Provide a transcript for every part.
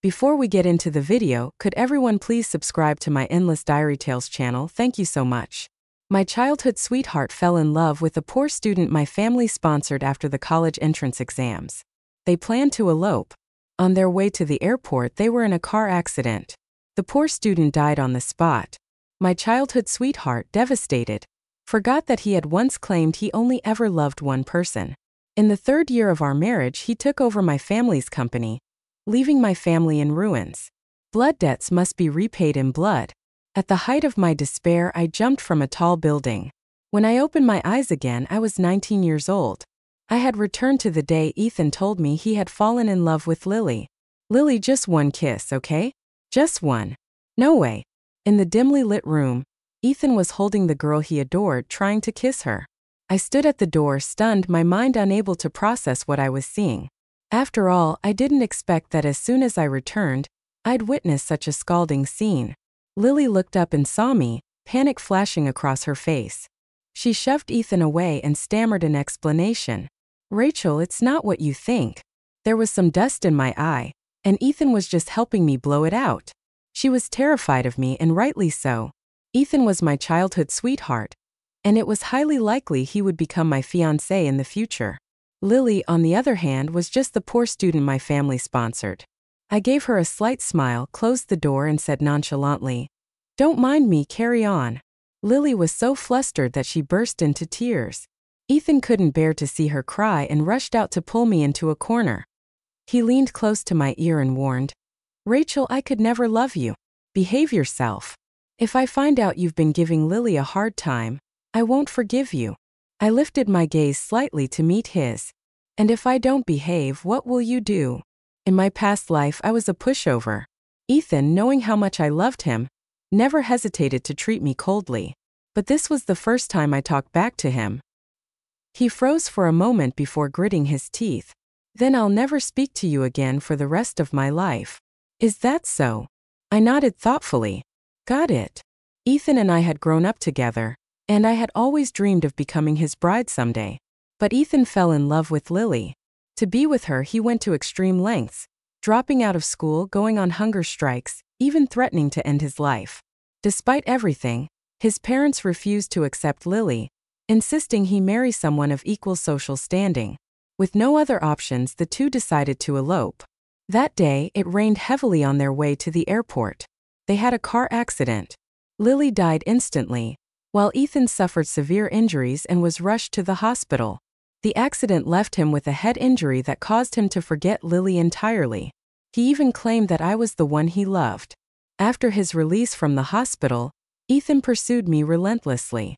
Before we get into the video, could everyone please subscribe to my Endless Diary Tales channel? Thank you so much. My childhood sweetheart fell in love with a poor student my family sponsored after the college entrance exams. They planned to elope. On their way to the airport, they were in a car accident. The poor student died on the spot. My childhood sweetheart, devastated, forgot that he had once claimed he only ever loved one person. In the 3rd year of our marriage, he took over my family's company, leaving my family in ruins. Blood debts must be repaid in blood. At the height of my despair, I jumped from a tall building. When I opened my eyes again, I was 19 years old. I had returned to the day Ethan told me he had fallen in love with Lily. Lily, just one kiss, okay? Just one. No way. In the dimly lit room, Ethan was holding the girl he adored, trying to kiss her. I stood at the door, stunned, my mind unable to process what I was seeing. After all, I didn't expect that as soon as I returned, I'd witness such a scalding scene. Lily looked up and saw me, panic flashing across her face. She shoved Ethan away and stammered an explanation. "Rachel, it's not what you think." There was some dust in my eye, and Ethan was just helping me blow it out. She was terrified of me, and rightly so. Ethan was my childhood sweetheart, and it was highly likely he would become my fiancé in the future. Lily, on the other hand, was just the poor student my family sponsored. I gave her a slight smile, closed the door, and said nonchalantly, "Don't mind me, carry on." Lily was so flustered that she burst into tears. Ethan couldn't bear to see her cry and rushed out to pull me into a corner. He leaned close to my ear and warned, "Rachel, I could never love you. Behave yourself. If I find out you've been giving Lily a hard time, I won't forgive you." I lifted my gaze slightly to meet his. "And if I don't behave, what will you do?" In my past life, I was a pushover. Ethan, knowing how much I loved him, never hesitated to treat me coldly. But this was the first time I talked back to him. He froze for a moment before gritting his teeth. "Then I'll never speak to you again for the rest of my life." "Is that so?" I nodded thoughtfully. "Got it." Ethan and I had grown up together, and I had always dreamed of becoming his bride someday. But Ethan fell in love with Lily. To be with her, he went to extreme lengths, dropping out of school, going on hunger strikes, even threatening to end his life. Despite everything, his parents refused to accept Lily, insisting he marry someone of equal social standing. With no other options, the two decided to elope. That day, it rained heavily on their way to the airport. They had a car accident. Lily died instantly, while Ethan suffered severe injuries and was rushed to the hospital. The accident left him with a head injury that caused him to forget Lily entirely. He even claimed that I was the one he loved. After his release from the hospital, Ethan pursued me relentlessly.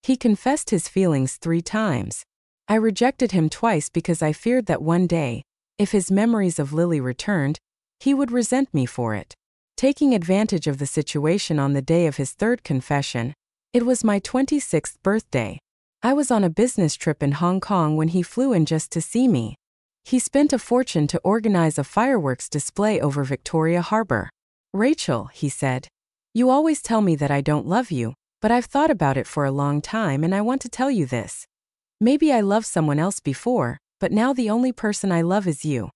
He confessed his feelings 3 times. I rejected him twice because I feared that one day, if his memories of Lily returned, he would resent me for it. Taking advantage of the situation on the day of his 3rd confession, it was my 26th birthday. I was on a business trip in Hong Kong when he flew in just to see me. He spent a fortune to organize a fireworks display over Victoria Harbor. "Rachel," he said, "you always tell me that I don't love you, but I've thought about it for a long time and I want to tell you this. Maybe I loved someone else before, but now the only person I love is you."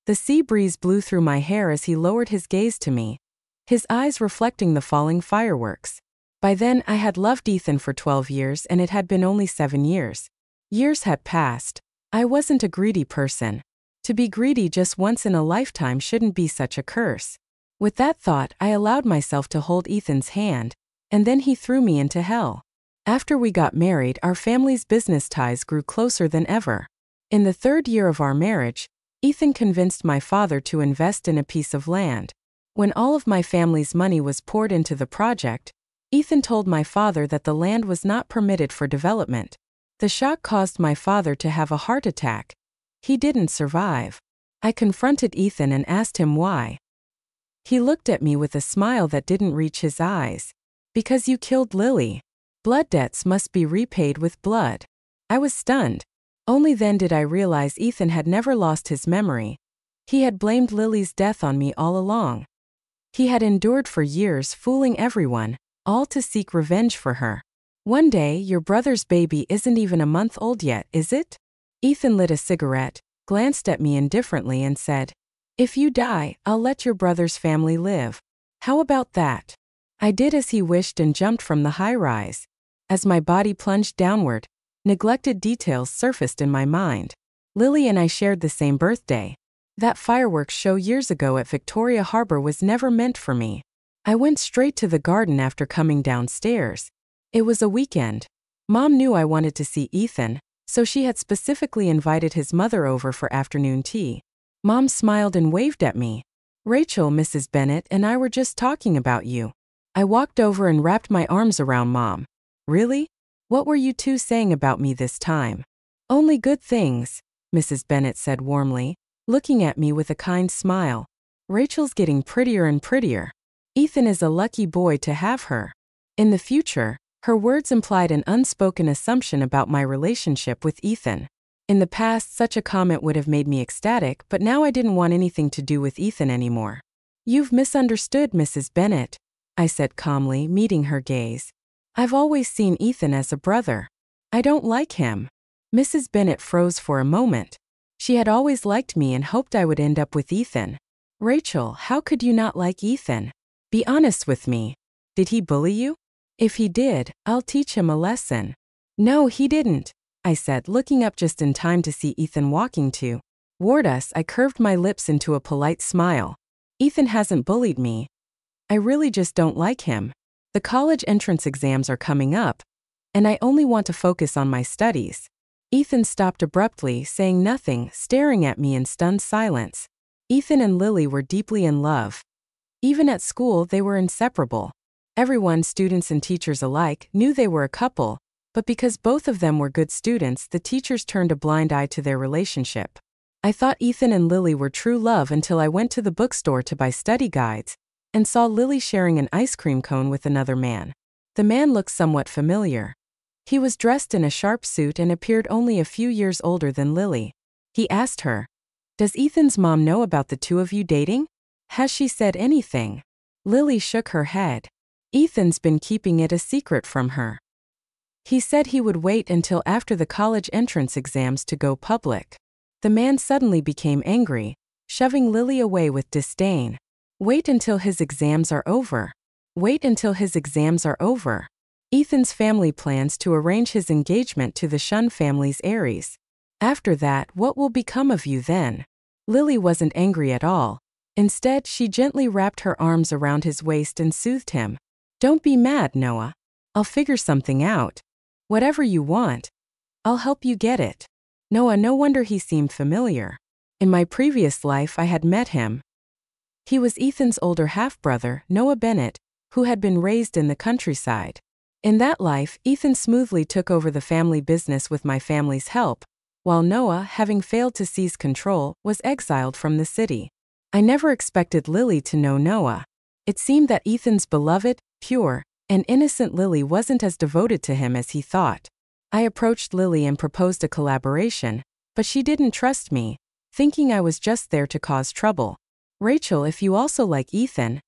The sea breeze blew through my hair as he lowered his gaze to me, his eyes reflecting the falling fireworks. By then, I had loved Ethan for 12 years and it had been only 7 years. Years had passed. I wasn't a greedy person. To be greedy just once in a lifetime shouldn't be such a curse. With that thought, I allowed myself to hold Ethan's hand, and then he threw me into hell. After we got married, our family's business ties grew closer than ever. In the 3rd year of our marriage, Ethan convinced my father to invest in a piece of land. When all of my family's money was poured into the project, Ethan told my father that the land was not permitted for development. The shock caused my father to have a heart attack. He didn't survive. I confronted Ethan and asked him why. He looked at me with a smile that didn't reach his eyes. "Because you killed Lily. Blood debts must be repaid with blood." I was stunned. Only then did I realize Ethan had never lost his memory. He had blamed Lily's death on me all along. He had endured for years, fooling everyone, all to seek revenge for her. "One day, your brother's baby isn't even a month old yet, is it?" Ethan lit a cigarette, glanced at me indifferently and said, If you die, I'll let your brother's family live. How about that? I did as he wished and jumped from the high-rise. As my body plunged downward, neglected details surfaced in my mind. Lily and I shared the same birthday. That fireworks show years ago at Victoria Harbor was never meant for me. I went straight to the garden after coming downstairs. It was a weekend. Mom knew I wanted to see Ethan, so she had specifically invited his mother over for afternoon tea. Mom smiled and waved at me. Rachel, Mrs. Bennett and I were just talking about you. I walked over and wrapped my arms around Mom. Really? What were you two saying about me this time? Only good things, Mrs. Bennett said warmly, looking at me with a kind smile. Rachel's getting prettier and prettier. Ethan is a lucky boy to have her. In the future, her words implied an unspoken assumption about my relationship with Ethan. In the past, such a comment would have made me ecstatic, but now I didn't want anything to do with Ethan anymore. You've misunderstood, Mrs. Bennett, I said calmly, meeting her gaze. I've always seen Ethan as a brother. I don't like him. Mrs. Bennett froze for a moment. She had always liked me and hoped I would end up with Ethan. Rachel, how could you not like Ethan? Be honest with me. Did he bully you? If he did, I'll teach him a lesson. No, he didn't, I said, looking up just in time to see Ethan walking toward us. I curved my lips into a polite smile. Ethan hasn't bullied me. I really just don't like him. The college entrance exams are coming up, and I only want to focus on my studies. Ethan stopped abruptly, saying nothing, staring at me in stunned silence. Ethan and Lily were deeply in love. Even at school, they were inseparable. Everyone, students and teachers alike, knew they were a couple, but because both of them were good students, the teachers turned a blind eye to their relationship. I thought Ethan and Lily were true love until I went to the bookstore to buy study guides and saw Lily sharing an ice cream cone with another man. The man looked somewhat familiar. He was dressed in a sharp suit and appeared only a few years older than Lily. He asked her, "Does Ethan's mom know about the two of you dating? Has she said anything?" Lily shook her head. Ethan's been keeping it a secret from her. He said he would wait until after the college entrance exams to go public. The man suddenly became angry, shoving Lily away with disdain. Wait until his exams are over. Wait until his exams are over. Ethan's family plans to arrange his engagement to the Shun family's Aries. After that, what will become of you then? Lily wasn't angry at all. Instead, she gently wrapped her arms around his waist and soothed him. Don't be mad, Noah. I'll figure something out. Whatever you want, I'll help you get it. Noah, no wonder he seemed familiar. In my previous life, I had met him. He was Ethan's older half-brother, Noah Bennett, who had been raised in the countryside. In that life, Ethan smoothly took over the family business with my family's help, while Noah, having failed to seize control, was exiled from the city. I never expected Lily to know Noah. It seemed that Ethan's beloved, pure, and innocent Lily wasn't as devoted to him as he thought. I approached Lily and proposed a collaboration, but she didn't trust me, thinking I was just there to cause trouble. Rachel, if you also like Ethan,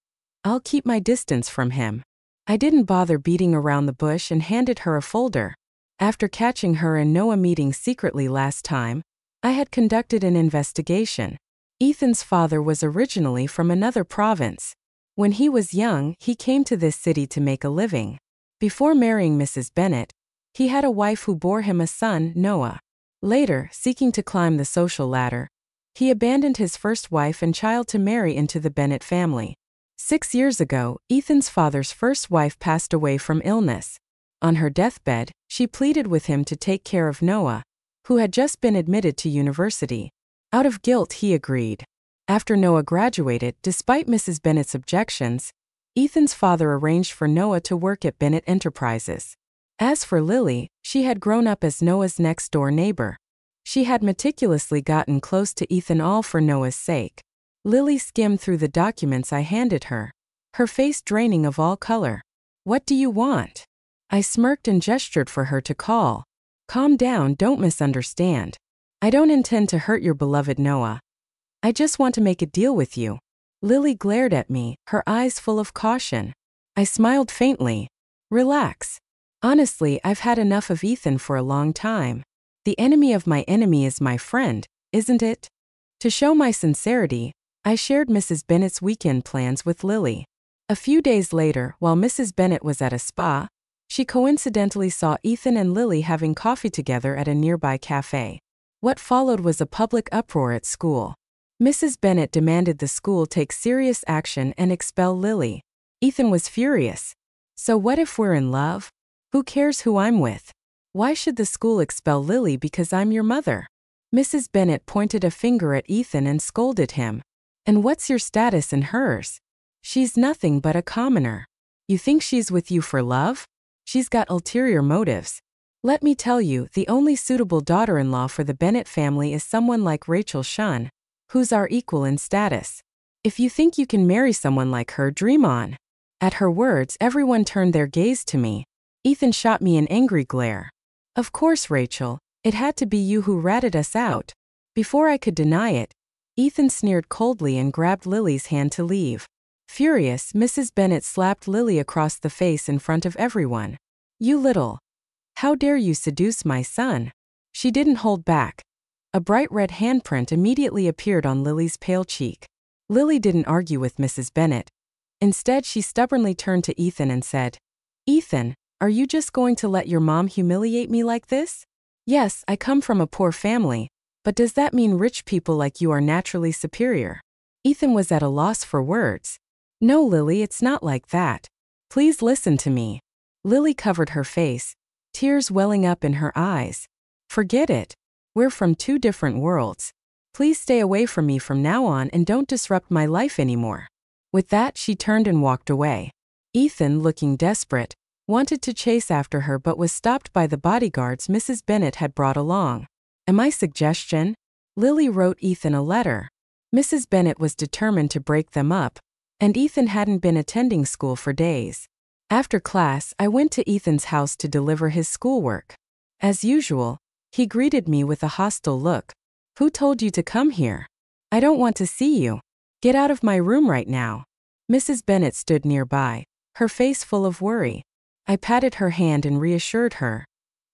I'll keep my distance from him. I didn't bother beating around the bush and handed her a folder. After catching her and Noah meeting secretly last time, I had conducted an investigation. Ethan's father was originally from another province. When he was young, he came to this city to make a living. Before marrying Mrs. Bennett, he had a wife who bore him a son, Noah. Later, seeking to climb the social ladder, he abandoned his first wife and child to marry into the Bennett family. 6 years ago, Ethan's father's first wife passed away from illness. On her deathbed, she pleaded with him to take care of Noah, who had just been admitted to university. Out of guilt, he agreed. After Noah graduated, despite Mrs. Bennett's objections, Ethan's father arranged for Noah to work at Bennett Enterprises. As for Lily, she had grown up as Noah's next-door neighbor. She had meticulously gotten close to Ethan, all for Noah's sake. Lily skimmed through the documents I handed her, her face draining of all color. "What do you want?" I smirked and gestured for her to call. "Calm down, don't misunderstand. I don't intend to hurt your beloved Noah. I just want to make a deal with you." Lily glared at me, her eyes full of caution. I smiled faintly. "Relax. Honestly, I've had enough of Ethan for a long time. The enemy of my enemy is my friend, isn't it?" To show my sincerity, I shared Mrs. Bennet's weekend plans with Lily. A few days later, while Mrs. Bennet was at a spa, she coincidentally saw Ethan and Lily having coffee together at a nearby cafe. What followed was a public uproar at school. Mrs. Bennet demanded the school take serious action and expel Lily. Ethan was furious. So what if we're in love? Who cares who I'm with? Why should the school expel Lily because I'm your mother? Mrs. Bennet pointed a finger at Ethan and scolded him. And what's your status and hers? She's nothing but a commoner. You think she's with you for love? She's got ulterior motives. Let me tell you, the only suitable daughter-in-law for the Bennet family is someone like Rachel Shunn, who's our equal in status. If you think you can marry someone like her, dream on. At her words, everyone turned their gaze to me. Ethan shot me an angry glare. Of course, Rachel, it had to be you who ratted us out. Before I could deny it, Ethan sneered coldly and grabbed Lily's hand to leave. Furious, Mrs. Bennet slapped Lily across the face in front of everyone. You little. How dare you seduce my son? She didn't hold back. A bright red handprint immediately appeared on Lily's pale cheek. Lily didn't argue with Mrs. Bennet. Instead, she stubbornly turned to Ethan and said, Ethan, are you just going to let your mom humiliate me like this? Yes, I come from a poor family, but does that mean rich people like you are naturally superior? Ethan was at a loss for words. No, Lily, it's not like that. Please listen to me. Lily covered her face, tears welling up in her eyes. Forget it. We're from two different worlds. Please stay away from me from now on and don't disrupt my life anymore. With that, she turned and walked away. Ethan, looking desperate, wanted to chase after her but was stopped by the bodyguards Mrs. Bennet had brought along. At my suggestion, Lily wrote Ethan a letter. Mrs. Bennet was determined to break them up, and Ethan hadn't been attending school for days. After class, I went to Ethan's house to deliver his schoolwork. As usual, he greeted me with a hostile look. Who told you to come here? I don't want to see you. Get out of my room right now. Mrs. Bennet stood nearby, her face full of worry. I patted her hand and reassured her.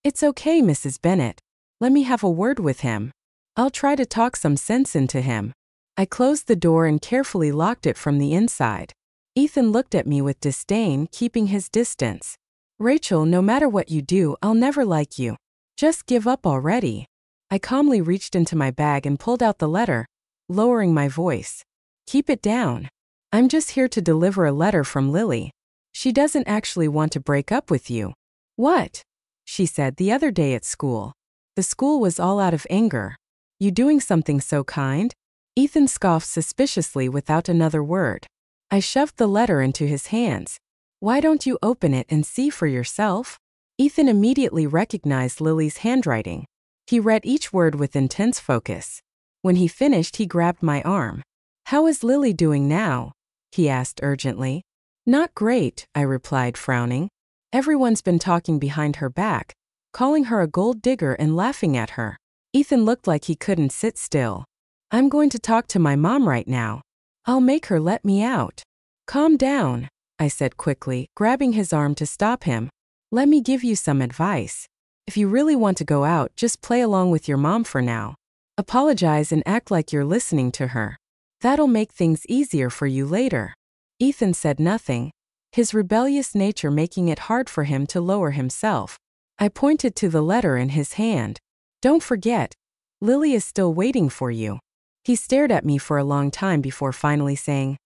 It's okay, Mrs. Bennet. Let me have a word with him. I'll try to talk some sense into him. I closed the door and carefully locked it from the inside. Ethan looked at me with disdain, keeping his distance. Rachel, no matter what you do, I'll never like you. Just give up already. I calmly reached into my bag and pulled out the letter, lowering my voice. Keep it down. I'm just here to deliver a letter from Lily. She doesn't actually want to break up with you. What? She said the other day at school. The school was all out of anger. You doing something so kind? Ethan scoffed suspiciously without another word. I shoved the letter into his hands. Why don't you open it and see for yourself? Ethan immediately recognized Lily's handwriting. He read each word with intense focus. When he finished, he grabbed my arm. How is Lily doing now? He asked urgently. Not great, I replied, frowning. Everyone's been talking behind her back, calling her a gold digger and laughing at her. Ethan looked like he couldn't sit still. I'm going to talk to my mom right now. I'll make her let me out. Calm down, I said quickly, grabbing his arm to stop him. Let me give you some advice. If you really want to go out, just play along with your mom for now. Apologize and act like you're listening to her. That'll make things easier for you later. Ethan said nothing, his rebellious nature making it hard for him to lower himself. I pointed to the letter in his hand. Don't forget, Lily is still waiting for you. He stared at me for a long time before finally saying,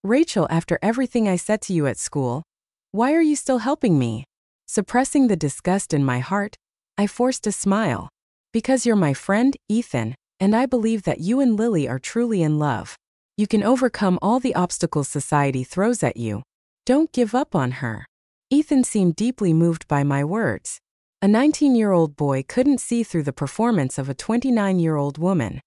Rachel, after everything I said to you at school, why are you still helping me? Suppressing the disgust in my heart, I forced a smile. Because you're my friend, Ethan, and I believe that you and Lily are truly in love. You can overcome all the obstacles society throws at you. Don't give up on her. Ethan seemed deeply moved by my words. A 19-year-old boy couldn't see through the performance of a 29-year-old woman.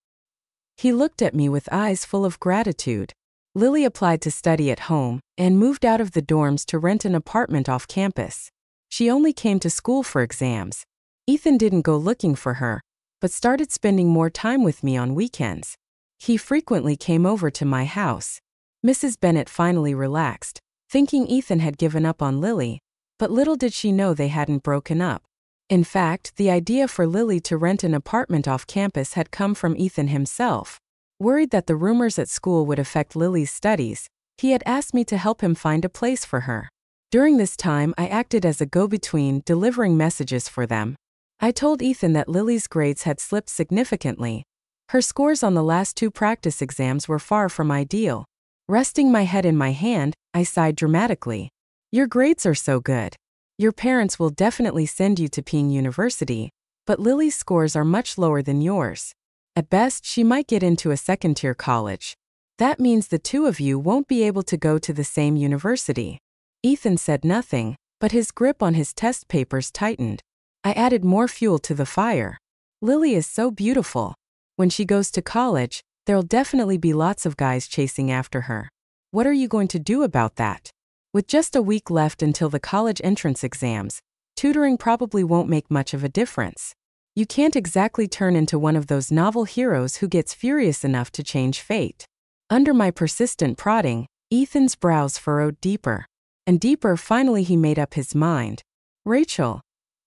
He looked at me with eyes full of gratitude. Lily applied to study at home and moved out of the dorms to rent an apartment off campus. She only came to school for exams. Ethan didn't go looking for her, but started spending more time with me on weekends. He frequently came over to my house. Mrs. Bennet finally relaxed, thinking Ethan had given up on Lily, but little did she know they hadn't broken up. In fact, the idea for Lily to rent an apartment off campus had come from Ethan himself. Worried that the rumors at school would affect Lily's studies, he had asked me to help him find a place for her. During this time, I acted as a go-between, delivering messages for them. I told Ethan that Lily's grades had slipped significantly. Her scores on the last 2 practice exams were far from ideal. Resting my head in my hand, I sighed dramatically. Your grades are so good. Your parents will definitely send you to Peking University, but Lily's scores are much lower than yours. At best, she might get into a second-tier college. That means the 2 of you won't be able to go to the same university. Ethan said nothing, but his grip on his test papers tightened. I added more fuel to the fire. Lily is so beautiful. When she goes to college, there'll definitely be lots of guys chasing after her. What are you going to do about that? With just a week left until the college entrance exams, tutoring probably won't make much of a difference. You can't exactly turn into one of those novel heroes who gets furious enough to change fate. Under my persistent prodding, Ethan's brows furrowed deeper. And deeper. Finally he made up his mind. Rachel,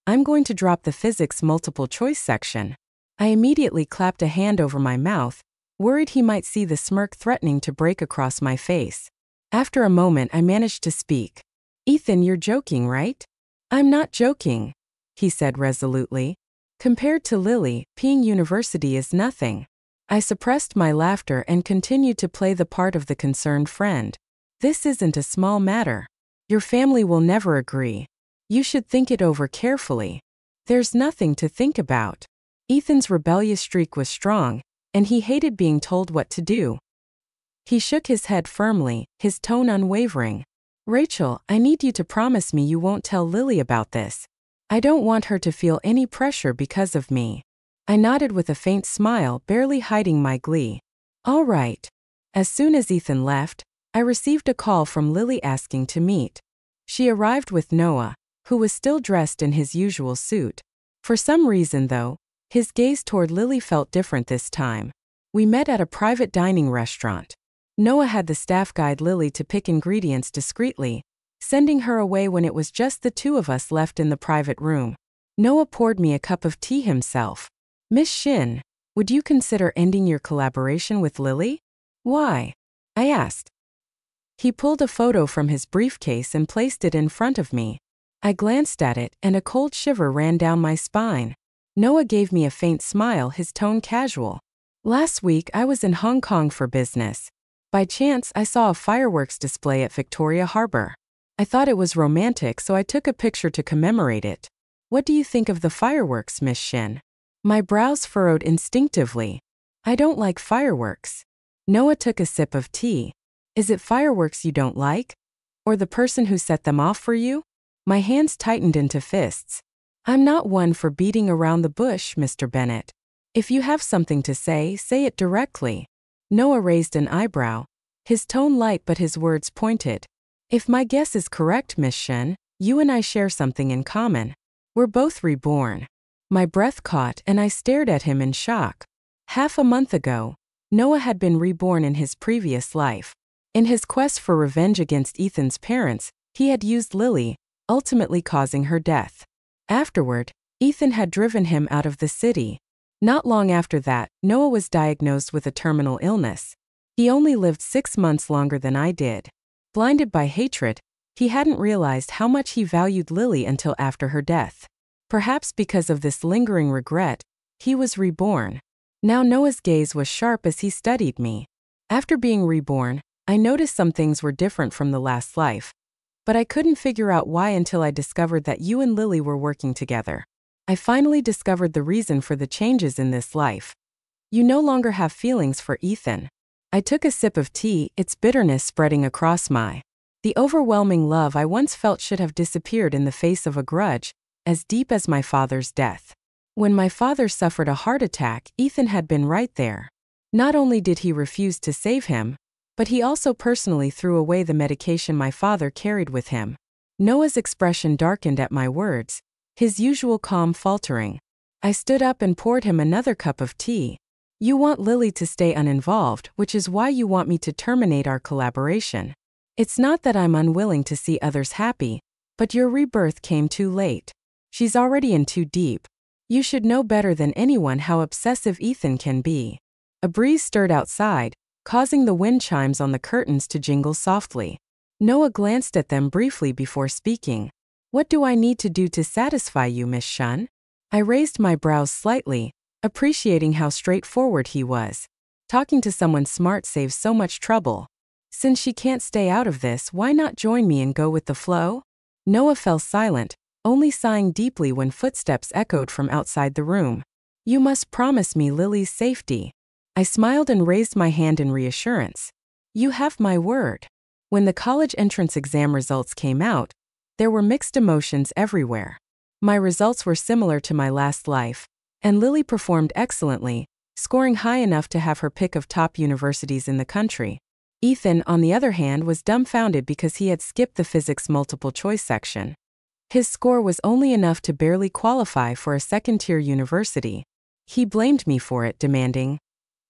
I'm going to drop the physics multiple choice section. I immediately clapped a hand over my mouth, worried he might see the smirk threatening to break across my face. After a moment I managed to speak. Ethan, you're joking, right? I'm not joking, he said resolutely. Compared to Lily, Peking University is nothing. I suppressed my laughter and continued to play the part of the concerned friend. This isn't a small matter. Your family will never agree. You should think it over carefully. There's nothing to think about. Ethan's rebellious streak was strong, and he hated being told what to do. He shook his head firmly, his tone unwavering. Rachel, I need you to promise me you won't tell Lily about this. I don't want her to feel any pressure because of me. I nodded with a faint smile, barely hiding my glee. All right. As soon as Ethan left, I received a call from Lily asking to meet. She arrived with Noah, who was still dressed in his usual suit. For some reason, though, his gaze toward Lily felt different this time. We met at a private dining restaurant. Noah had the staff guide Lily to pick ingredients discreetly, sending her away when it was just the 2 of us left in the private room. Noah poured me a cup of tea himself. Miss Shin, would you consider ending your collaboration with Lily? Why? I asked. He pulled a photo from his briefcase and placed it in front of me. I glanced at it, and a cold shiver ran down my spine. Noah gave me a faint smile, his tone casual. Last week I was in Hong Kong for business. By chance I saw a fireworks display at Victoria Harbor. I thought it was romantic, so I took a picture to commemorate it. What do you think of the fireworks, Miss Shin? My brows furrowed instinctively. I don't like fireworks. Noah took a sip of tea. Is it fireworks you don't like? Or the person who set them off for you? My hands tightened into fists. I'm not one for beating around the bush, Mr. Bennett. If you have something to say it directly. Noah raised an eyebrow, his tone light but his words pointed. If my guess is correct, Miss Shen, you and I share something in common. We're both reborn. My breath caught and I stared at him in shock. Half a month ago, Noah had been reborn in his previous life. In his quest for revenge against Ethan's parents, he had used Lily, ultimately causing her death. Afterward, Ethan had driven him out of the city. Not long after that, Noah was diagnosed with a terminal illness. He only lived 6 months longer than I did. Blinded by hatred, he hadn't realized how much he valued Lily until after her death. Perhaps because of this lingering regret, he was reborn. Now Noah's gaze was sharp as he studied me. After being reborn, I noticed some things were different from the last life. But I couldn't figure out why until I discovered that you and Lily were working together. I finally discovered the reason for the changes in this life. You no longer have feelings for Ethan. I took a sip of tea, its bitterness spreading across the overwhelming love I once felt should have disappeared in the face of a grudge, as deep as my father's death. When my father suffered a heart attack, Ethan had been right there. Not only did he refuse to save him, but he also personally threw away the medication my father carried with him. Noah's expression darkened at my words, his usual calm faltering. I stood up and poured him another cup of tea. You want Lily to stay uninvolved, which is why you want me to terminate our collaboration. It's not that I'm unwilling to see others happy, but your rebirth came too late. She's already in too deep. You should know better than anyone how obsessive Ethan can be. A breeze stirred outside, causing the wind chimes on the curtains to jingle softly. Noah glanced at them briefly before speaking. "What do I need to do to satisfy you, Miss Shun?" I raised my brows slightly, appreciating how straightforward he was. Talking to someone smart saves so much trouble. "Since she can't stay out of this, why not join me and go with the flow?" Noah fell silent, only sighing deeply when footsteps echoed from outside the room. "You must promise me Lily's safety." I smiled and raised my hand in reassurance. "You have my word." When the college entrance exam results came out, there were mixed emotions everywhere. My results were similar to my last life, and Lily performed excellently, scoring high enough to have her pick of top universities in the country. Ethan, on the other hand, was dumbfounded because he had skipped the physics multiple choice section. His score was only enough to barely qualify for a second-tier university. He blamed me for it, demanding,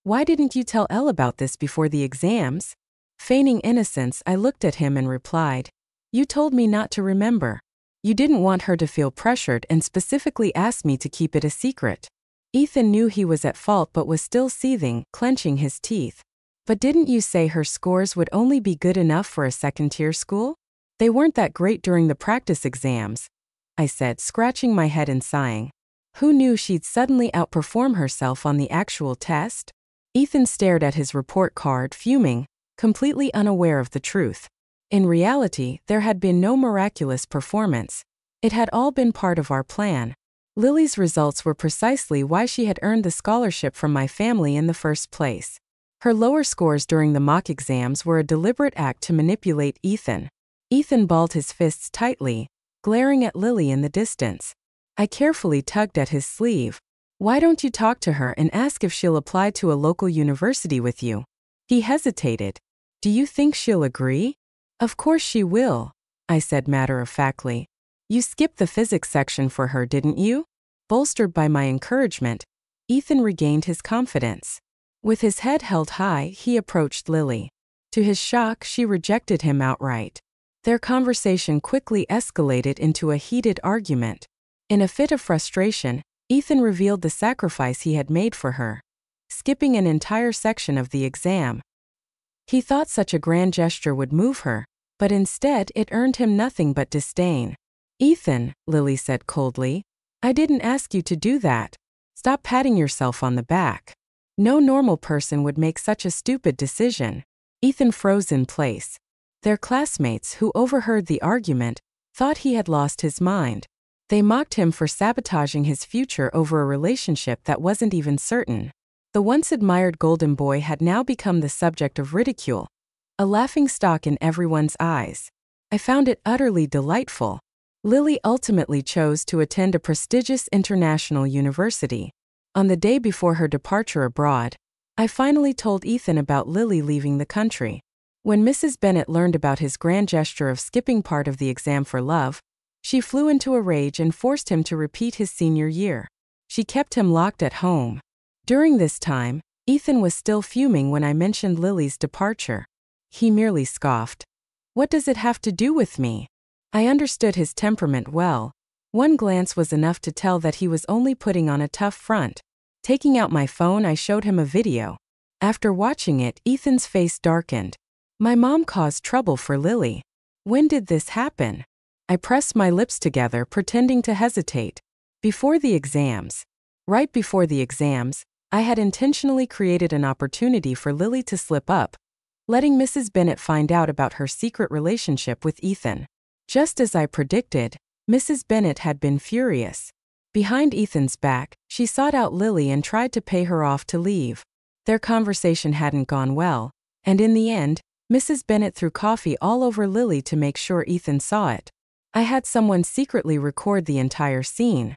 "Why didn't you tell Elle about this before the exams?" Feigning innocence, I looked at him and replied, "You told me not to remember. You didn't want her to feel pressured and specifically asked me to keep it a secret." Ethan knew he was at fault but was still seething, clenching his teeth. "But didn't you say her scores would only be good enough for a second-tier school? They weren't that great during the practice exams," I said, scratching my head and sighing. Who knew she'd suddenly outperform herself on the actual test? Ethan stared at his report card, fuming, completely unaware of the truth. In reality, there had been no miraculous performance. It had all been part of our plan. Lily's results were precisely why she had earned the scholarship from my family in the first place. Her lower scores during the mock exams were a deliberate act to manipulate Ethan. Ethan balled his fists tightly, glaring at Lily in the distance. I carefully tugged at his sleeve. "Why don't you talk to her and ask if she'll apply to a local university with you?" He hesitated. "Do you think she'll agree?" "Of course she will," I said matter-of-factly. "You skipped the physics section for her, didn't you?" Bolstered by my encouragement, Ethan regained his confidence. With his head held high, he approached Lily. To his shock, she rejected him outright. Their conversation quickly escalated into a heated argument. In a fit of frustration, Ethan revealed the sacrifice he had made for her, skipping an entire section of the exam. He thought such a grand gesture would move her, but instead it earned him nothing but disdain. "Ethan," Lily said coldly, "I didn't ask you to do that. Stop patting yourself on the back. No normal person would make such a stupid decision." Ethan froze in place. Their classmates, who overheard the argument, thought he had lost his mind. They mocked him for sabotaging his future over a relationship that wasn't even certain. The once admired golden boy had now become the subject of ridicule, a laughingstock in everyone's eyes. I found it utterly delightful. Lily ultimately chose to attend a prestigious international university. On the day before her departure abroad, I finally told Ethan about Lily leaving the country. When Mrs. Bennet learned about his grand gesture of skipping part of the exam for love, she flew into a rage and forced him to repeat his senior year. She kept him locked at home. During this time, Ethan was still fuming when I mentioned Lily's departure. He merely scoffed. "What does it have to do with me?" I understood his temperament well. One glance was enough to tell that he was only putting on a tough front. Taking out my phone, I showed him a video. After watching it, Ethan's face darkened. "My mom caused trouble for Lily. When did this happen?" I pressed my lips together, pretending to hesitate. "Before the exams." Right before the exams, I had intentionally created an opportunity for Lily to slip up, letting Mrs. Bennet find out about her secret relationship with Ethan. Just as I predicted, Mrs. Bennet had been furious. Behind Ethan's back, she sought out Lily and tried to pay her off to leave. Their conversation hadn't gone well, and in the end, Mrs. Bennet threw coffee all over Lily to make sure Ethan saw it. I had someone secretly record the entire scene.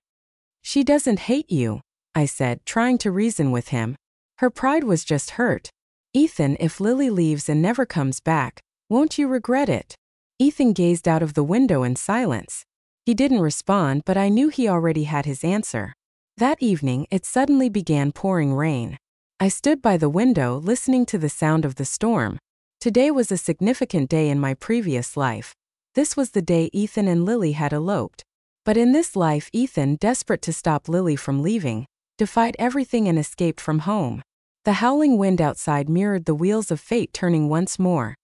"She doesn't hate you," I said, trying to reason with him. "Her pride was just hurt. Ethan, if Lily leaves and never comes back, won't you regret it?" Ethan gazed out of the window in silence. He didn't respond, but I knew he already had his answer. That evening, it suddenly began pouring rain. I stood by the window, listening to the sound of the storm. Today was a significant day in my previous life. This was the day Ethan and Lily had eloped. But in this life, Ethan, desperate to stop Lily from leaving, defied everything and escaped from home. The howling wind outside mirrored the wheels of fate turning once more,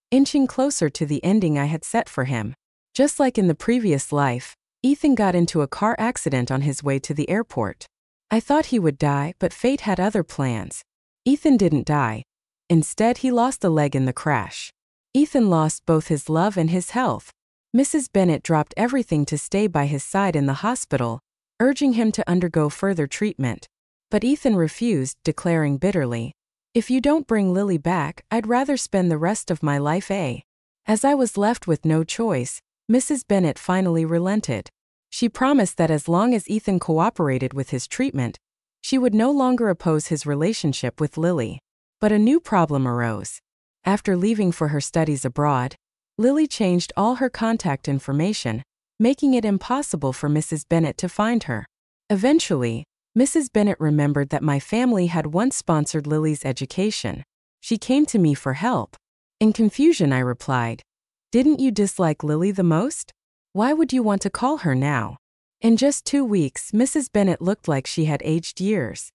inching closer to the ending I had set for him. Just like in the previous life, Ethan got into a car accident on his way to the airport. I thought he would die, but fate had other plans. Ethan didn't die. Instead, he lost a leg in the crash. Ethan lost both his love and his health. Mrs. Bennett dropped everything to stay by his side in the hospital, urging him to undergo further treatment. But Ethan refused, declaring bitterly, "If you don't bring Lily back, I'd rather spend the rest of my life a." As I was left with no choice, Mrs. Bennett finally relented. She promised that as long as Ethan cooperated with his treatment, she would no longer oppose his relationship with Lily. But a new problem arose. After leaving for her studies abroad, Lily changed all her contact information, making it impossible for Mrs. Bennett to find her. Eventually, Mrs. Bennett remembered that my family had once sponsored Lily's education. She came to me for help. In confusion, I replied, "Didn't you dislike Lily the most? Why would you want to call her now?" In just 2 weeks, Mrs. Bennett looked like she had aged years.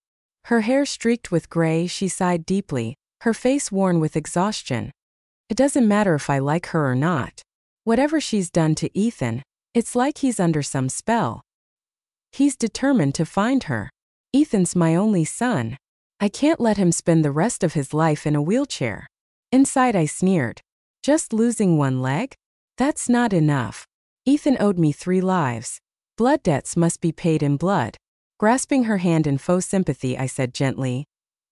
Her hair streaked with gray, she sighed deeply, her face worn with exhaustion. "It doesn't matter if I like her or not. Whatever she's done to Ethan, it's like he's under some spell. He's determined to find her. Ethan's my only son. I can't let him spend the rest of his life in a wheelchair." Inside I sneered. Just losing one leg? That's not enough. Ethan owed me 3 lives. Blood debts must be paid in blood. Grasping her hand in faux sympathy, I said gently,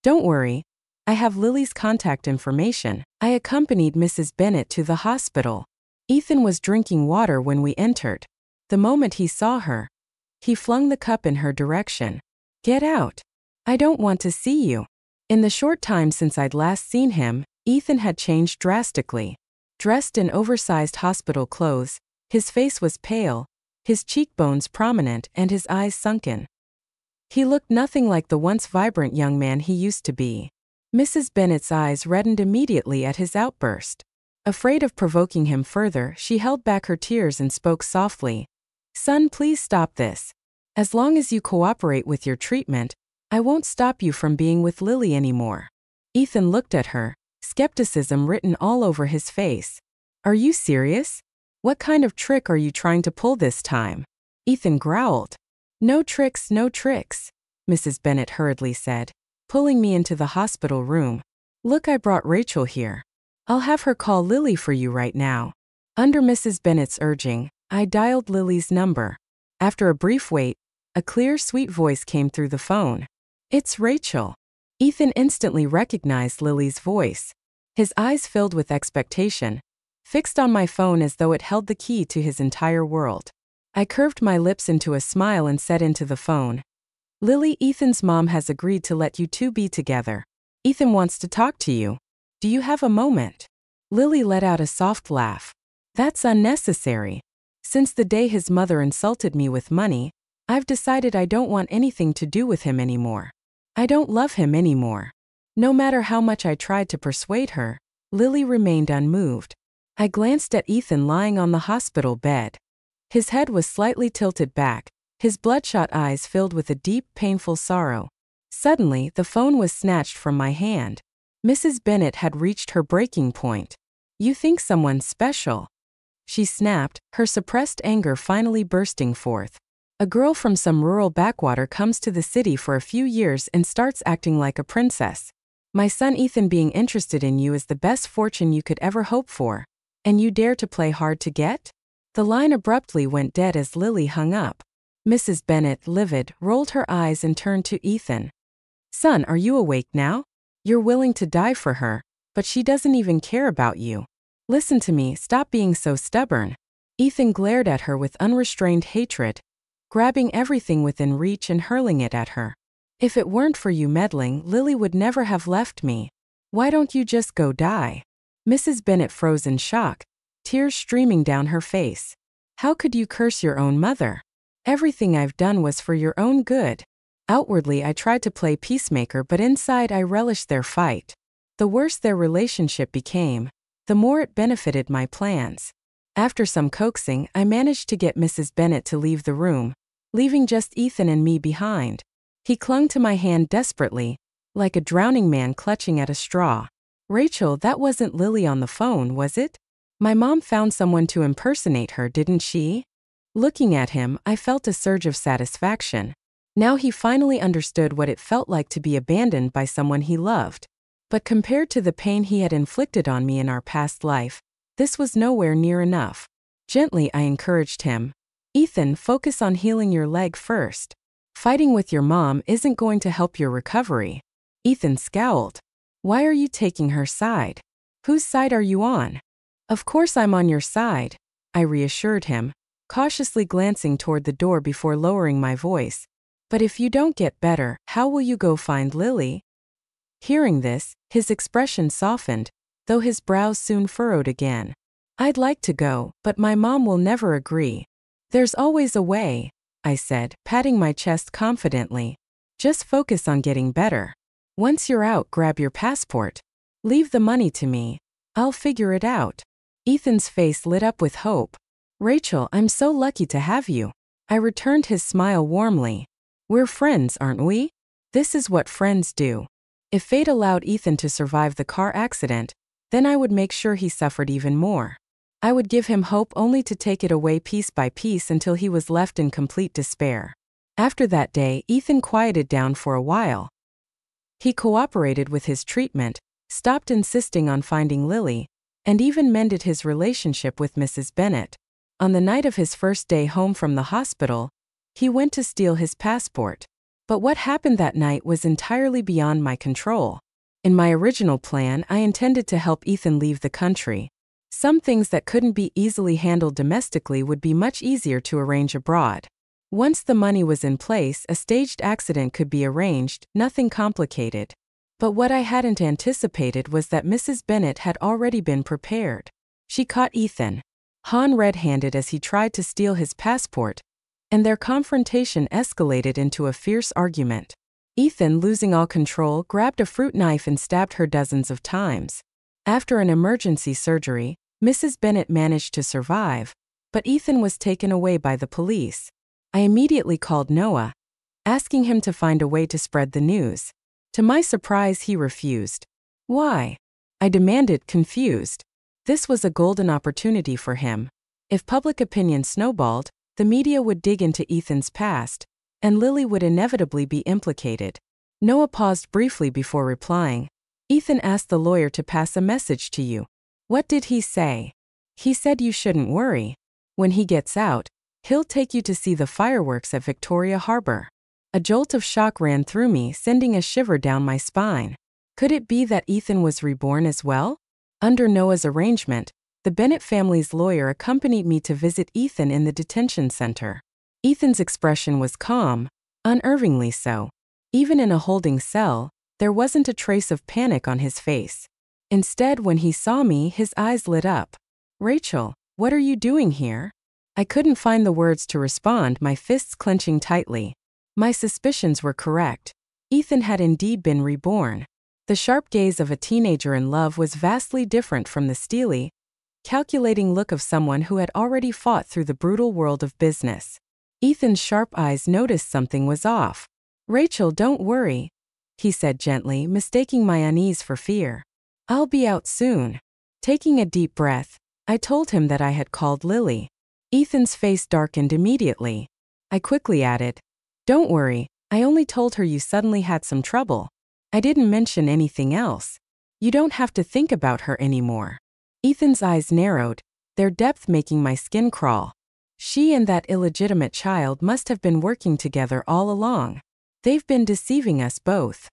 "Don't worry. I have Lily's contact information." I accompanied Mrs. Bennett to the hospital. Ethan was drinking water when we entered. The moment he saw her, he flung the cup in her direction. "Get out. I don't want to see you." In the short time since I'd last seen him, Ethan had changed drastically. Dressed in oversized hospital clothes, his face was pale, his cheekbones prominent and his eyes sunken. He looked nothing like the once vibrant young man he used to be. Mrs. Bennett's eyes reddened immediately at his outburst. Afraid of provoking him further, she held back her tears and spoke softly. "Son, please stop this. As long as you cooperate with your treatment, I won't stop you from being with Lily anymore." Ethan looked at her, skepticism written all over his face. "Are you serious? What kind of trick are you trying to pull this time?" Ethan growled. "No tricks, no tricks," Mrs. Bennett hurriedly said, pulling me into the hospital room. "Look, I brought Rachel here. I'll have her call Lily for you right now." Under Mrs. Bennett's urging, I dialed Lily's number. After a brief wait, a clear, sweet voice came through the phone. "It's Rachel." Ethan instantly recognized Lily's voice. His eyes filled with expectation, fixed on my phone as though it held the key to his entire world. I curved my lips into a smile and said into the phone, "Lily, Ethan's mom has agreed to let you two be together. Ethan wants to talk to you. Do you have a moment?" Lily let out a soft laugh. "That's unnecessary. Since the day his mother insulted me with money, I've decided I don't want anything to do with him anymore. I don't love him anymore." No matter how much I tried to persuade her, Lily remained unmoved. I glanced at Ethan lying on the hospital bed. His head was slightly tilted back, his bloodshot eyes filled with a deep, painful sorrow. Suddenly, the phone was snatched from my hand. Mrs. Bennett had reached her breaking point. "You think someone special," she snapped, her suppressed anger finally bursting forth. "A girl from some rural backwater comes to the city for a few years and starts acting like a princess. My son Ethan being interested in you is the best fortune you could ever hope for. And you dare to play hard to get?" The line abruptly went dead as Lily hung up. Mrs. Bennett, livid, rolled her eyes and turned to Ethan. "Son, are you awake now? You're willing to die for her, but she doesn't even care about you. Listen to me, stop being so stubborn." Ethan glared at her with unrestrained hatred, grabbing everything within reach and hurling it at her. "If it weren't for you meddling, Lily would never have left me. Why don't you just go die?" Mrs. Bennett froze in shock, tears streaming down her face. "How could you curse your own mother? Everything I've done was for your own good." Outwardly, I tried to play peacemaker, but inside I relished their fight. The worse their relationship became, the more it benefited my plans. After some coaxing, I managed to get Mrs. Bennett to leave the room, leaving just Ethan and me behind. He clung to my hand desperately, like a drowning man clutching at a straw. Rachel, that wasn't Lily on the phone, was it? My mom found someone to impersonate her, didn't she? Looking at him, I felt a surge of satisfaction. Now he finally understood what it felt like to be abandoned by someone he loved. But compared to the pain he had inflicted on me in our past life, this was nowhere near enough. Gently, I encouraged him. Ethan, focus on healing your leg first. Fighting with your mom isn't going to help your recovery. Ethan scowled. Why are you taking her side? Whose side are you on? Of course I'm on your side, I reassured him, cautiously glancing toward the door before lowering my voice. But if you don't get better, how will you go find Lily? Hearing this, his expression softened, though his brows soon furrowed again. I'd like to go, but my mom will never agree. There's always a way, I said, patting my chest confidently. Just focus on getting better. Once you're out, grab your passport. Leave the money to me. I'll figure it out. Ethan's face lit up with hope. Rachel, I'm so lucky to have you. I returned his smile warmly. We're friends, aren't we? This is what friends do. If fate allowed Ethan to survive the car accident, then I would make sure he suffered even more. I would give him hope only to take it away piece by piece until he was left in complete despair. After that day, Ethan quieted down for a while. He cooperated with his treatment, stopped insisting on finding Lily, and even mended his relationship with Mrs. Bennet. On the night of his first day home from the hospital, he went to steal his passport. But what happened that night was entirely beyond my control. In my original plan, I intended to help Ethan leave the country. Some things that couldn't be easily handled domestically would be much easier to arrange abroad. Once the money was in place, a staged accident could be arranged, nothing complicated. But what I hadn't anticipated was that Mrs. Bennet had already been prepared. She caught Ethan, Han red-handed as he tried to steal his passport, and their confrontation escalated into a fierce argument. Ethan, losing all control, grabbed a fruit knife and stabbed her dozens of times. After an emergency surgery, Mrs. Bennet managed to survive, but Ethan was taken away by the police. I immediately called Noah, asking him to find a way to spread the news. To my surprise, he refused. Why? I demanded, confused. This was a golden opportunity for him. If public opinion snowballed, the media would dig into Ethan's past, and Lily would inevitably be implicated. Noah paused briefly before replying. Ethan asked the lawyer to pass a message to you. What did he say? He said you shouldn't worry. When he gets out, he'll take you to see the fireworks at Victoria Harbor. A jolt of shock ran through me, sending a shiver down my spine. Could it be that Ethan was reborn as well? Under Noah's arrangement, the Bennet family's lawyer accompanied me to visit Ethan in the detention center. Ethan's expression was calm, unnervingly so. Even in a holding cell, there wasn't a trace of panic on his face. Instead, when he saw me, his eyes lit up. Rachel, what are you doing here? I couldn't find the words to respond, my fists clenching tightly. My suspicions were correct. Ethan had indeed been reborn. The sharp gaze of a teenager in love was vastly different from the steely, calculating look of someone who had already fought through the brutal world of business. Ethan's sharp eyes noticed something was off. Rachel, don't worry, he said gently, mistaking my unease for fear. I'll be out soon. Taking a deep breath, I told him that I had called Lily. Ethan's face darkened immediately. I quickly added, don't worry, I only told her you suddenly had some trouble. I didn't mention anything else. You don't have to think about her anymore. Ethan's eyes narrowed, their depth making my skin crawl. She and that illegitimate child must have been working together all along. They've been deceiving us both.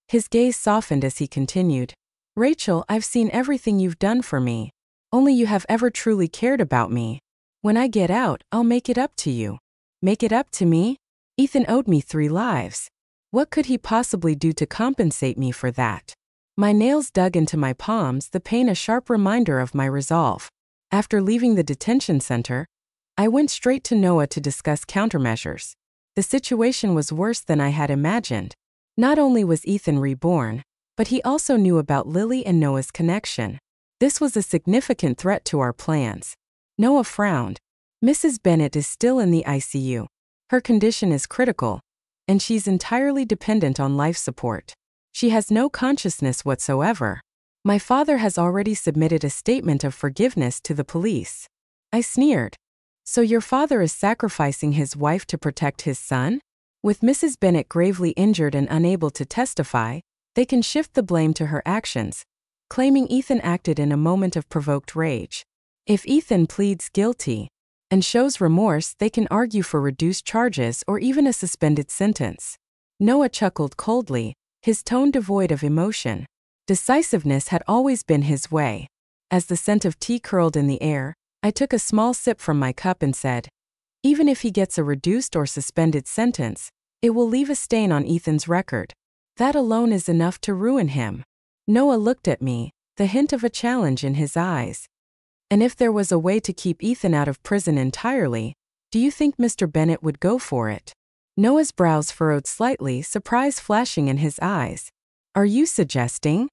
His gaze softened as he continued. Rachel, I've seen everything you've done for me. Only you have ever truly cared about me. When I get out, I'll make it up to you. Make it up to me? Ethan owed me 3 lives. What could he possibly do to compensate me for that? My nails dug into my palms, the pain a sharp reminder of my resolve. After leaving the detention center, I went straight to Noah to discuss countermeasures. The situation was worse than I had imagined. Not only was Ethan reborn, but he also knew about Lily and Noah's connection. This was a significant threat to our plans. Noah frowned. Mrs. Bennet is still in the ICU. Her condition is critical, and she's entirely dependent on life support. She has no consciousness whatsoever. My father has already submitted a statement of forgiveness to the police. I sneered. So your father is sacrificing his wife to protect his son? With Mrs. Bennet gravely injured and unable to testify, they can shift the blame to her actions, claiming Ethan acted in a moment of provoked rage. If Ethan pleads guilty and shows remorse, they can argue for reduced charges or even a suspended sentence. Noah chuckled coldly, his tone devoid of emotion. Decisiveness had always been his way. As the scent of tea curled in the air, I took a small sip from my cup and said, even if he gets a reduced or suspended sentence, it will leave a stain on Ethan's record. That alone is enough to ruin him. Noah looked at me, the hint of a challenge in his eyes. And if there was a way to keep Ethan out of prison entirely, do you think Mr. Bennet would go for it? Noah's brows furrowed slightly, surprise flashing in his eyes. Are you suggesting?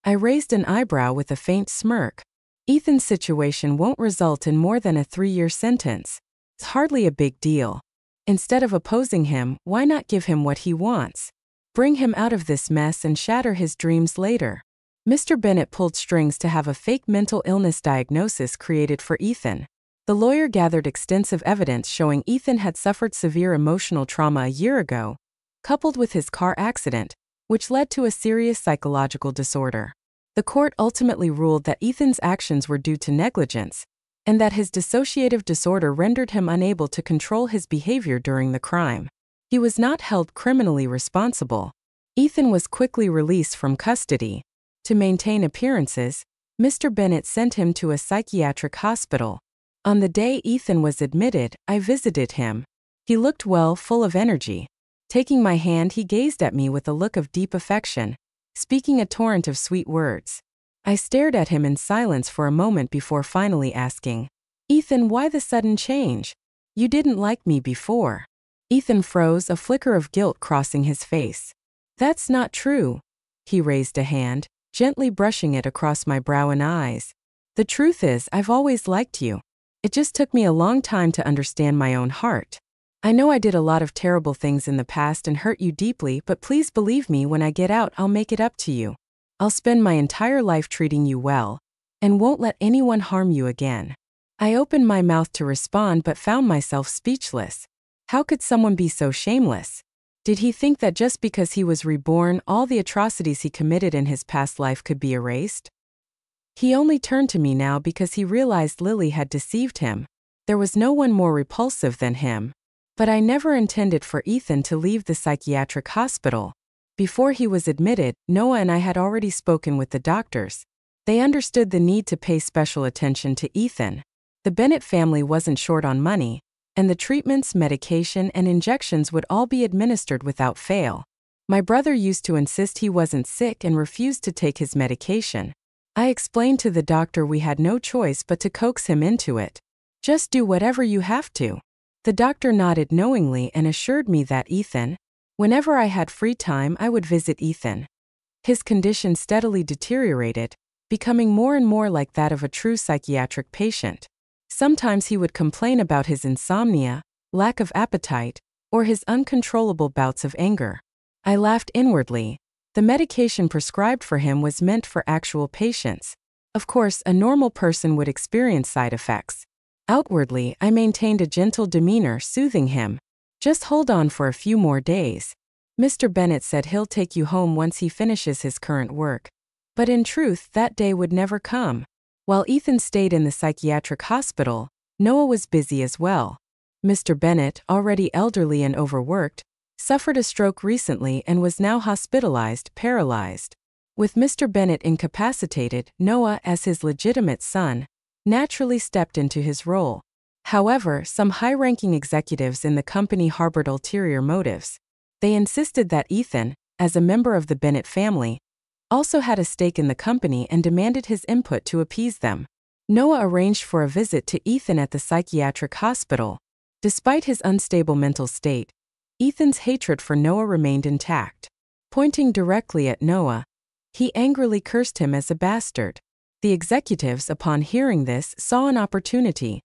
I raised an eyebrow with a faint smirk. Ethan's situation won't result in more than a 3-year sentence. It's hardly a big deal. Instead of opposing him, why not give him what he wants? Bring him out of this mess and shatter his dreams later. Mr. Bennet pulled strings to have a fake mental illness diagnosis created for Ethan. The lawyer gathered extensive evidence showing Ethan had suffered severe emotional trauma a year ago, coupled with his car accident, which led to a serious psychological disorder. The court ultimately ruled that Ethan's actions were due to negligence, and that his dissociative disorder rendered him unable to control his behavior during the crime. He was not held criminally responsible. Ethan was quickly released from custody. To maintain appearances, Mr. Bennet sent him to a psychiatric hospital. On the day Ethan was admitted, I visited him. He looked well, full of energy. Taking my hand, he gazed at me with a look of deep affection, speaking a torrent of sweet words. I stared at him in silence for a moment before finally asking, Ethan, why the sudden change? You didn't like me before. Ethan froze, a flicker of guilt crossing his face. That's not true. He raised a hand, gently brushing it across my brow and eyes. The truth is, I've always liked you. It just took me a long time to understand my own heart. I know I did a lot of terrible things in the past and hurt you deeply, but please believe me, when I get out, I'll make it up to you. I'll spend my entire life treating you well, and won't let anyone harm you again. I opened my mouth to respond but found myself speechless. How could someone be so shameless? Did he think that just because he was reborn, all the atrocities he committed in his past life could be erased? He only turned to me now because he realized Lily had deceived him. There was no one more repulsive than him. But I never intended for Ethan to leave the psychiatric hospital. Before he was admitted, Noah and I had already spoken with the doctors. They understood the need to pay special attention to Ethan. The Bennet family wasn't short on money, and the treatments, medication, and injections would all be administered without fail. My brother used to insist he wasn't sick and refused to take his medication. I explained to the doctor we had no choice but to coax him into it. Just do whatever you have to. The doctor nodded knowingly and assured me that whenever I had free time, I would visit Ethan. His condition steadily deteriorated, becoming more and more like that of a true psychiatric patient. Sometimes he would complain about his insomnia, lack of appetite, or his uncontrollable bouts of anger. I laughed inwardly. The medication prescribed for him was meant for actual patients. Of course, a normal person would experience side effects. Outwardly, I maintained a gentle demeanor, soothing him. Just hold on for a few more days. Mr. Bennet said he'll take you home once he finishes his current work. But in truth, that day would never come. While Ethan stayed in the psychiatric hospital, Noah was busy as well. Mr. Bennet, already elderly and overworked, suffered a stroke recently and was now hospitalized, paralyzed. With Mr. Bennet incapacitated, Noah, as his legitimate son, naturally stepped into his role. However, some high-ranking executives in the company harbored ulterior motives. They insisted that Ethan, as a member of the Bennet family, also had a stake in the company and demanded his input to appease them. Noah arranged for a visit to Ethan at the psychiatric hospital. Despite his unstable mental state, Ethan's hatred for Noah remained intact. Pointing directly at Noah, he angrily cursed him as a bastard. The executives, upon hearing this, saw an opportunity.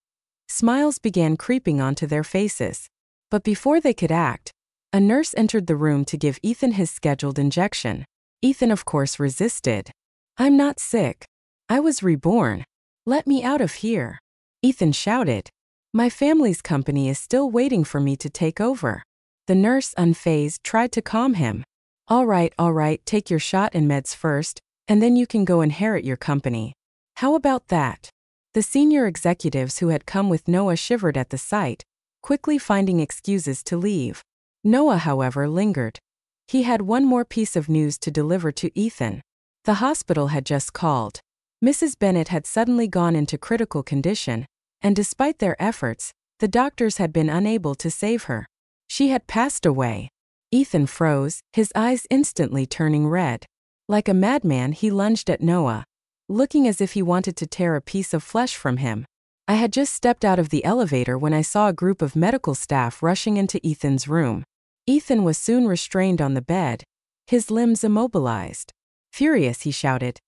Smiles began creeping onto their faces. But before they could act, A nurse entered the room to give Ethan his scheduled injection. Ethan, of course, resisted. "I'm not sick. I was reborn. Let me out of here," Ethan shouted. "My family's company is still waiting for me to take over." The nurse, unfazed, tried to calm him. All right, take your shot and meds first, and then you can go inherit your company. How about that?" The senior executives who had come with Noah shivered at the sight, quickly finding excuses to leave. Noah, however, lingered. He had one more piece of news to deliver to Ethan. The hospital had just called. Mrs. Bennett had suddenly gone into critical condition, and despite their efforts, the doctors had been unable to save her. She had passed away. Ethan froze, his eyes instantly turning red. Like a madman, he lunged at Noah, looking as if he wanted to tear a piece of flesh from him. I had just stepped out of the elevator when I saw a group of medical staff rushing into Ethan's room. Ethan was soon restrained on the bed, his limbs immobilized. Furious, he shouted,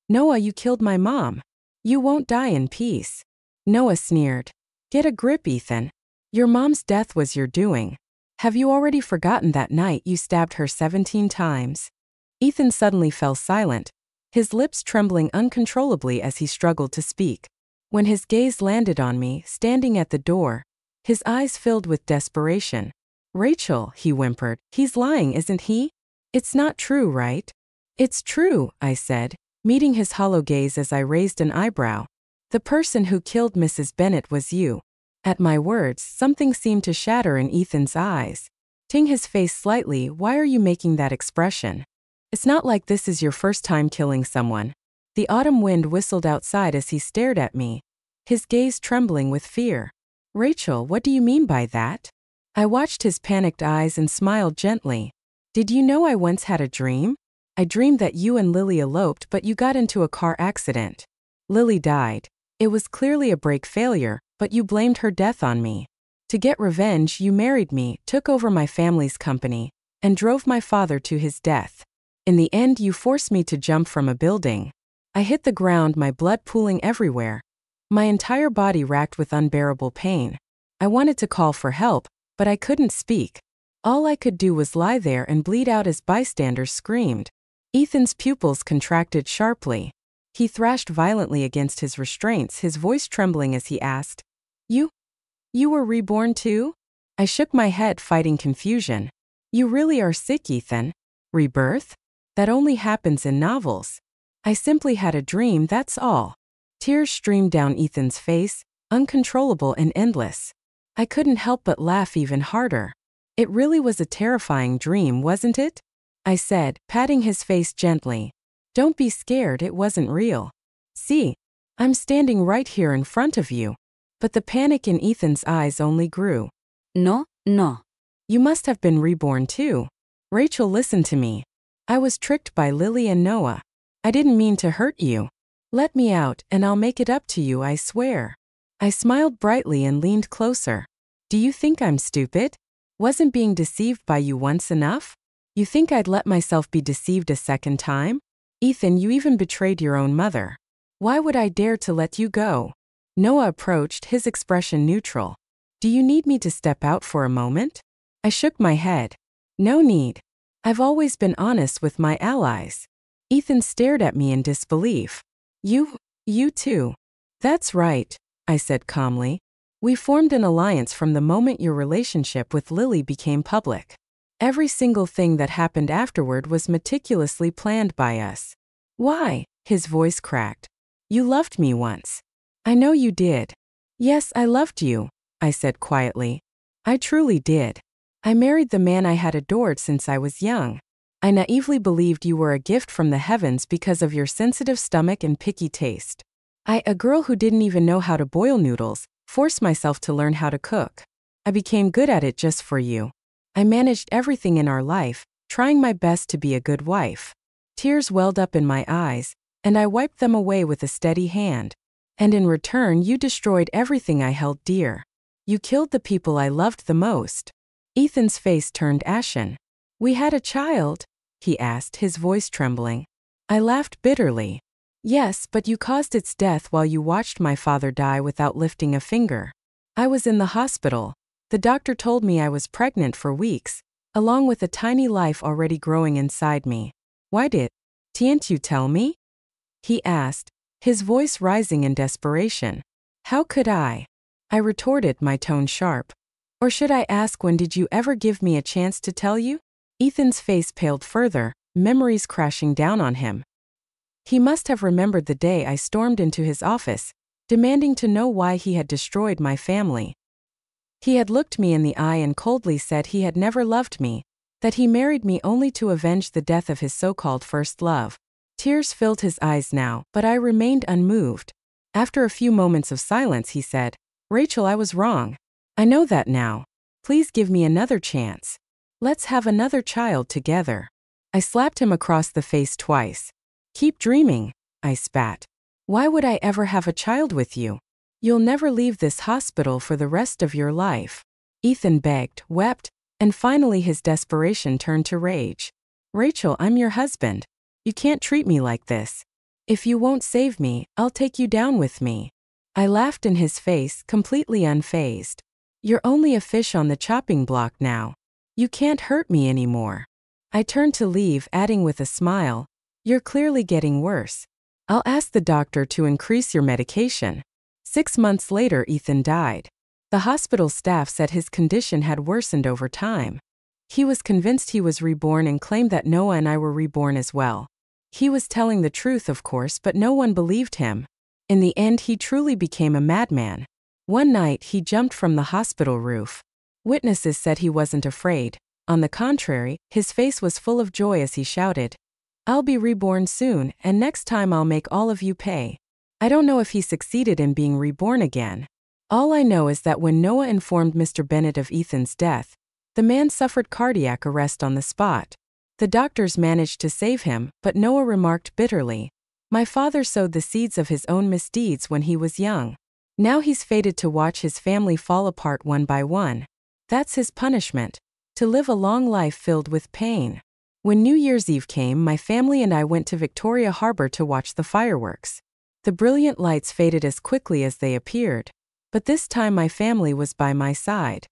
"Noah, you killed my mom. You won't die in peace." Noah sneered. "Get a grip, Ethan. Your mom's death was your doing. Have you already forgotten that night you stabbed her 17 times? Ethan suddenly fell silent, his lips trembling uncontrollably as he struggled to speak. When his gaze landed on me, standing at the door, his eyes filled with desperation. "Rachel," he whimpered, "he's lying, isn't he? It's not true, right?" "It's true," I said, meeting his hollow gaze as I raised an eyebrow. "The person who killed Mrs. Bennett was you." At my words, something seemed to shatter in Ethan's eyes. Ting his face slightly. "Why are you making that expression? It's not like this is your first time killing someone." The autumn wind whistled outside as he stared at me, his gaze trembling with fear. "Rachel, what do you mean by that?" I watched his panicked eyes and smiled gently. "Did you know I once had a dream? I dreamed that you and Lily eloped, but you got into a car accident. Lily died. It was clearly a brake failure, but you blamed her death on me. To get revenge, you married me, took over my family's company, and drove my father to his death. In the end, you forced me to jump from a building. I hit the ground, my blood pooling everywhere, my entire body racked with unbearable pain. I wanted to call for help, but I couldn't speak. All I could do was lie there and bleed out as bystanders screamed." Ethan's pupils contracted sharply. He thrashed violently against his restraints, his voice trembling as he asked, You were reborn too?" I shook my head, fighting confusion. "You really are sick, Ethan. Rebirth? That only happens in novels. I simply had a dream, that's all." Tears streamed down Ethan's face, uncontrollable and endless. I couldn't help but laugh even harder. "It really was a terrifying dream, wasn't it?" I said, patting his face gently. "Don't be scared, it wasn't real. See, I'm standing right here in front of you." But the panic in Ethan's eyes only grew. No. You must have been reborn too. Rachel, listen to me. I was tricked by Lily and Noah. I didn't mean to hurt you. Let me out, and I'll make it up to you, I swear." I smiled brightly and leaned closer. "Do you think I'm stupid? Wasn't being deceived by you once enough? You think I'd let myself be deceived a second time? Ethan, you even betrayed your own mother. Why would I dare to let you go?" Noah approached, his expression neutral. "Do you need me to step out for a moment?" I shook my head. "No need. I've always been honest with my allies." Ethan stared at me in disbelief. You too." "That's right," I said calmly. "We formed an alliance from the moment your relationship with Lily became public. Every single thing that happened afterward was meticulously planned by us." "Why?" His voice cracked. "You loved me once. I know you did." "Yes, I loved you," I said quietly. "I truly did. I married the man I had adored since I was young. I naively believed you were a gift from the heavens because of your sensitive stomach and picky taste. A girl who didn't even know how to boil noodles, forced myself to learn how to cook. I became good at it just for you. I managed everything in our life, trying my best to be a good wife." Tears welled up in my eyes, and I wiped them away with a steady hand. "And in return, you destroyed everything I held dear. You killed the people I loved the most." Ethan's face turned ashen. "We had a child?" he asked, his voice trembling. I laughed bitterly. "Yes, but you caused its death while you watched my father die without lifting a finger. I was in the hospital. The doctor told me I was pregnant for weeks, along with a tiny life already growing inside me. Why didn't you tell me? He asked, his voice rising in desperation. How could I? I retorted, my tone sharp. Or should I ask, when did you ever give me a chance to tell you? Ethan's face paled further, memories crashing down on him. He must have remembered the day I stormed into his office, demanding to know why he had destroyed my family. He had looked me in the eye and coldly said he had never loved me, that he married me only to avenge the death of his so-called first love. Tears filled his eyes now, but I remained unmoved. After a few moments of silence, he said, Rachel, I was wrong. I know that now. Please give me another chance. Let's have another child together. I slapped him across the face twice. Keep dreaming, I spat. Why would I ever have a child with you? You'll never leave this hospital for the rest of your life. Ethan begged, wept, and finally his desperation turned to rage. Rachel, I'm your husband. You can't treat me like this. If you won't save me, I'll take you down with me. I laughed in his face, completely unfazed. You're only a fish on the chopping block now. You can't hurt me anymore. I turned to leave, adding with a smile, You're clearly getting worse. I'll ask the doctor to increase your medication. 6 months later, Ethan died. The hospital staff said his condition had worsened over time. He was convinced he was reborn and claimed that Noah and I were reborn as well. He was telling the truth, of course, but no one believed him. In the end, he truly became a madman. One night, he jumped from the hospital roof. Witnesses said he wasn't afraid. On the contrary, his face was full of joy as he shouted, I'll be reborn soon, and next time I'll make all of you pay. I don't know if he succeeded in being reborn again. All I know is that when Noah informed Mr. Bennett of Ethan's death, the man suffered cardiac arrest on the spot. The doctors managed to save him, but Noah remarked bitterly, My father sowed the seeds of his own misdeeds when he was young. Now he's fated to watch his family fall apart one by one. That's his punishment, to live a long life filled with pain. When New Year's Eve came, my family and I went to Victoria Harbor to watch the fireworks. The brilliant lights faded as quickly as they appeared. But this time my family was by my side.